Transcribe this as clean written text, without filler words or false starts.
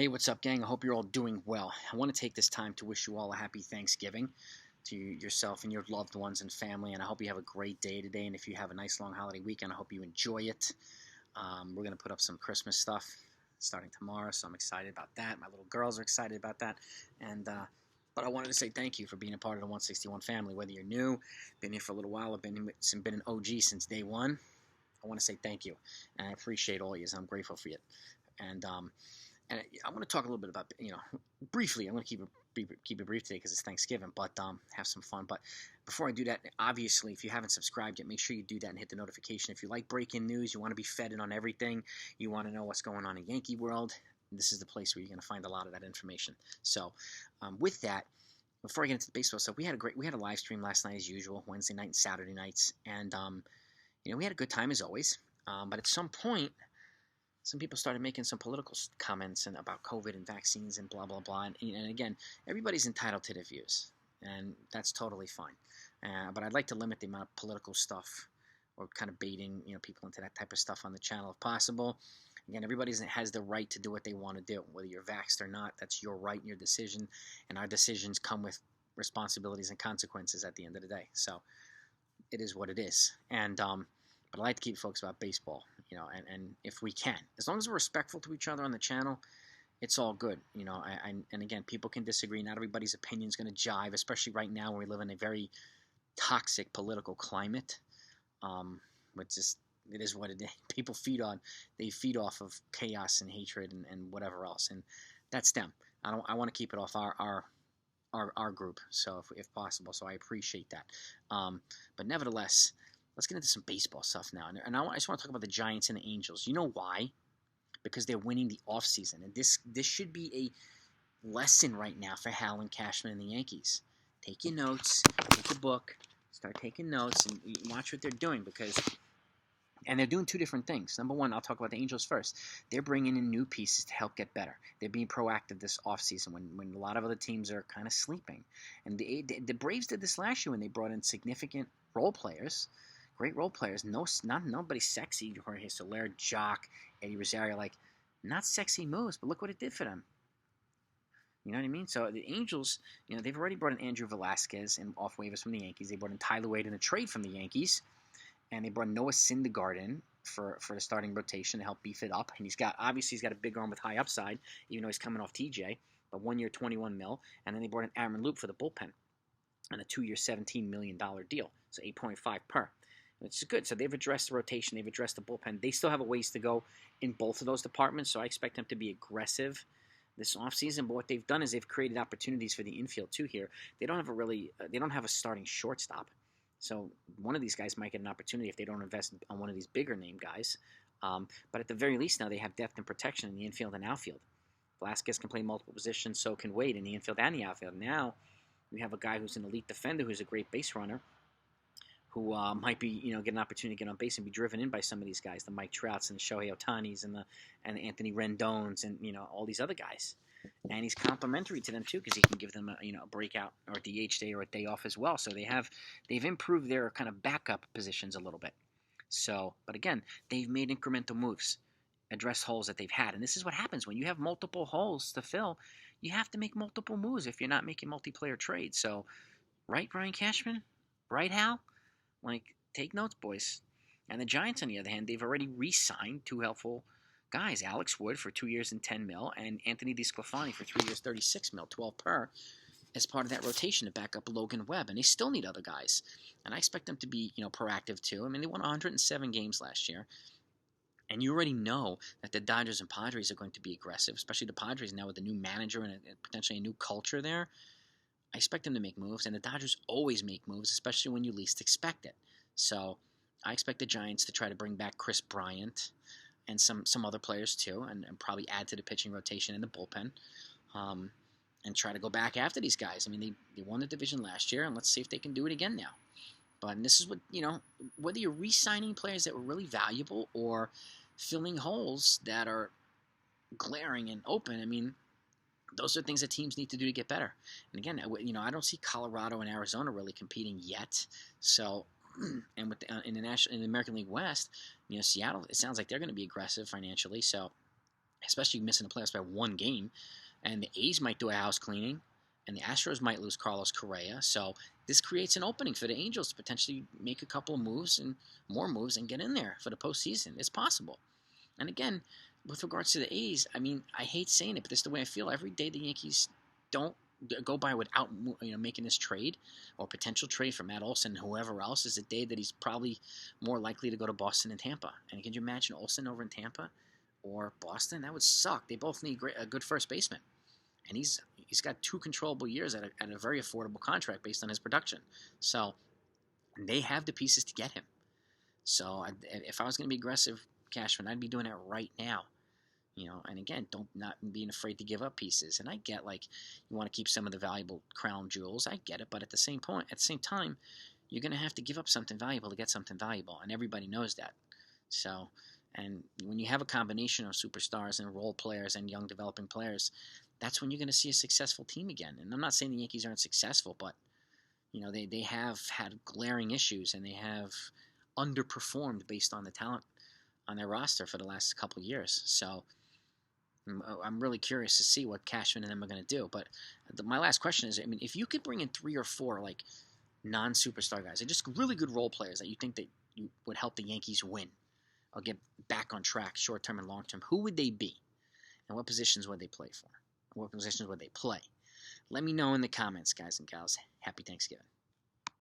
Hey, what's up, gang? I hope you're all doing well. I want to take this time to wish you all a happy Thanksgiving to yourself and your loved ones and family, and I hope you have a great day today. And if you have a nice long holiday weekend, I hope you enjoy it. We're going to put up some Christmas stuff starting tomorrow, so I'm excited about that. My little girls are excited about that. But I wanted to say thank you for being a part of the 161 family. Whether you're new, been here for a little while, or been an OG since day one, I want to say thank you, and I appreciate all of you. I'm grateful for you. And and I want to talk a little bit about, briefly. I'm going to keep it brief today because it's Thanksgiving, but have some fun. But before I do that, obviously, if you haven't subscribed yet, make sure you do that and hit the notification. If you like breaking news, you want to be fed in on everything, you want to know what's going on in Yankee world, this is the place where you're going to find a lot of that information. So, with that, before I get into the baseball stuff, we had a live stream last night as usual, Wednesday night and Saturday nights, and we had a good time as always. But at some point, some people started making some political comments and about COVID and vaccines and blah, blah, blah. And again, everybody's entitled to their views, and that's totally fine. But I'd like to limit the amount of political stuff or kind of baiting people into that type of stuff on the channel if possible. Again, everybody has the right to do what they want to do. Whether you're vaxxed or not, that's your right and your decision. And our decisions come with responsibilities and consequences at the end of the day. So it is what it is. But I like to keep folks about baseball, and if we can, as long as we're respectful to each other on the channel, it's all good. And again, people can disagree. Not everybody's opinion is going to jive, especially right now when we live in a very toxic political climate. Which is, it is what it is. People feed off of chaos and hatred and whatever else, and that's them. I want to keep it off our group, so if possible. So I appreciate that. But nevertheless, let's get into some baseball stuff now. And I just want to talk about the Giants and the Angels. You know why? Because they're winning the offseason. And this should be a lesson right now for Hal and Cashman and the Yankees. Take your notes, take a book, start taking notes, and watch what they're doing. And they're doing two different things. Number one, I'll talk about the Angels first. They're bringing in new pieces to help get better. They're being proactive this offseason when a lot of other teams are kind of sleeping. And the Braves did this last year when they brought in significant role players. Great role players. Nobody sexy. Jorge Soler, Jock, Eddie Rosario. Not sexy moves, but look what it did for them. You know what I mean? So the Angels, they've already brought in Andrew Velasquez off waivers from the Yankees. They brought in Tyler Wade in a trade from the Yankees. And they brought Noah Syndergaard in for the starting rotation to help beef it up. And he's got a big arm with high upside, even though he's coming off TJ. But 1 year, $21 million. And then they brought in Aaron Loop for the bullpen on a 2 year, $17 million deal. So 8.5 per. Which is good. So they've addressed the rotation. They've addressed the bullpen. They still have a ways to go in both of those departments, so I expect them to be aggressive this offseason. But what they've done is they've created opportunities for the infield, too, here. They don't have a starting shortstop. So one of these guys might get an opportunity if they don't invest on one of these bigger name guys. But at the very least now they have depth and protection in the infield and outfield. Velasquez can play multiple positions, so can Wade in the infield and the outfield. Now we have a guy who's an elite defender, who's a great base runner, who might be, get an opportunity to get on base and be driven in by some of these guys, the Mike Trouts and the Shohei Ohtanis and the Anthony Rendones and all these other guys. And he's complimentary to them too because he can give them a breakout or a DH day or a day off as well. So they've improved their kind of backup positions a little bit. So, but again, they've made incremental moves, address holes that they've had, and this is what happens when you have multiple holes to fill. You have to make multiple moves if you're not making multiplayer trades. So, right, Brian Cashman, right, Hal? Take notes, boys. And the Giants, on the other hand, they've already re-signed two helpful guys. Alex Wood for 2 years and $10 million, and Anthony DeSclafani for 3 years, $36 million, 12 per, as part of that rotation to back up Logan Webb. And they still need other guys. And I expect them to be, proactive too. I mean, they won 107 games last year. And you already know that the Dodgers and Padres are going to be aggressive, especially the Padres now with a new manager and potentially a new culture there. I expect them to make moves, and the Dodgers always make moves, especially when you least expect it. So I expect the Giants to try to bring back Chris Bryant and some other players too, and probably add to the pitching rotation in the bullpen, and try to go back after these guys. I mean, they won the division last year, and let's see if they can do it again now. But this is what, whether you're re-signing players that were really valuable or filling holes that are glaring and open, I mean, those are things that teams need to do to get better. And again, I don't see Colorado and Arizona really competing yet. So, and with in the American League West, Seattle, it sounds like they're going to be aggressive financially. So, especially missing the playoffs by one game. And the A's might do a house cleaning, and the Astros might lose Carlos Correa. So this creates an opening for the Angels to potentially make a couple of moves and more moves and get in there for the postseason. It's possible. And again, with regards to the A's, I mean, I hate saying it, but this is the way I feel. Every day the Yankees don't go by without making this trade or potential trade for Matt Olson and whoever else is a day that he's probably more likely to go to Boston and Tampa. And can you imagine Olson over in Tampa or Boston? That would suck. They both need a good first baseman. And he's got 2 controllable years at a very affordable contract based on his production. So they have the pieces to get him. So if I was going to be aggressive, Cashman, I'd be doing it right now. And again, not being afraid to give up pieces. And I get, like, you want to keep some of the valuable crown jewels. I get it, but at the same time, you're going to have to give up something valuable to get something valuable, and everybody knows that. So, and when you have a combination of superstars and role players and young developing players, that's when you're going to see a successful team again. And I'm not saying the Yankees aren't successful, but they have had glaring issues, and they have underperformed based on the talent on their roster for the last couple of years. So I'm really curious to see what Cashman and them are going to do. But my last question is, I mean, if you could bring in 3 or 4 like non-superstar guys and just really good role players that you think that you would help the Yankees win or get back on track short-term and long-term, who would they be? And what positions would they play for? What positions would they play? Let me know in the comments, guys and gals. Happy Thanksgiving.